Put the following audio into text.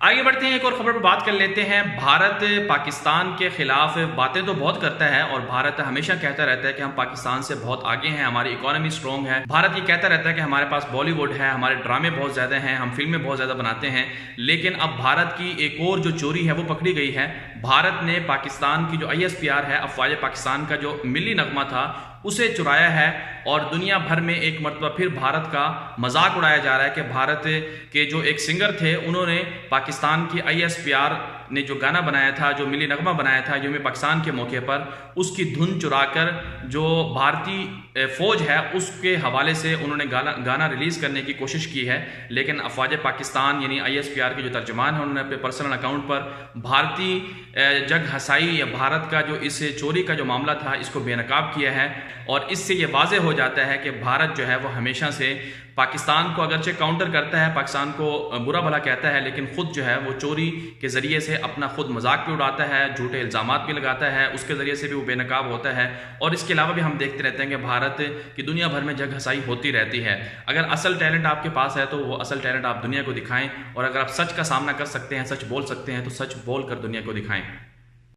आगे बढ़ते हैं, एक और खबर पर बात कर लेते हैं। भारत पाकिस्तान के खिलाफ बातें तो बहुत करता है और भारत हमेशा कहता रहता है कि हम पाकिस्तान से बहुत आगे हैं, हमारी इकोनॉमी स्ट्रॉन्ग है। भारत ये कहता रहता है कि हमारे पास बॉलीवुड है, हमारे ड्रामे बहुत ज़्यादा हैं, हम फिल्में बहुत ज़्यादा बनाते हैं। लेकिन अब भारत की एक और जो चोरी है वो पकड़ी गई है। भारत ने पाकिस्तान की जो ISPR है, अफवाज पाकिस्तान का जो मिली नगमा था, उसे चुराया है और दुनिया भर में एक मरतबा फिर भारत का मजाक उड़ाया जा रहा है कि भारत के जो एक सिंगर थे उन्होंने पाकिस्तान की ISPR ने जो गाना बनाया था, जो मिली नगमा बनाया था यौम पाकिस्तान के मौके पर, उसकी धुन चुराकर जो भारतीय फौज है उसके हवाले से उन्होंने गाना रिलीज़ करने की कोशिश की है। लेकिन अफवाज पाकिस्तान यानी ISPR के जो तर्जमान हैं उन्होंने अपने पर्सनल अकाउंट पर भारतीय जग हसाई या भारत का जो इस चोरी का जो मामला था इसको बेनकाब किया है। और इससे ये वाज़ेह हो जाता है कि भारत जो है वो हमेशा से पाकिस्तान को अगरचे काउंटर करता है, पाकिस्तान को बुरा भला कहता है, लेकिन ख़ुद जो है वो चोरी के ज़रिए से अपना खुद मजाक भी उड़ाता है, झूठे इल्ज़ामात भी लगाता है, उसके ज़रिए से भी वो बेनकाब होता है। और इसके अलावा भी हम देखते रहते हैं कि भारत की दुनिया भर में जग हसाई होती रहती है। अगर असल टैलेंट आपके पास है तो वो असल टैलेंट आप दुनिया को दिखाएं, और अगर आप सच का सामना कर सकते हैं, सच बोल सकते हैं, तो सच बोल कर दुनिया को दिखाएं।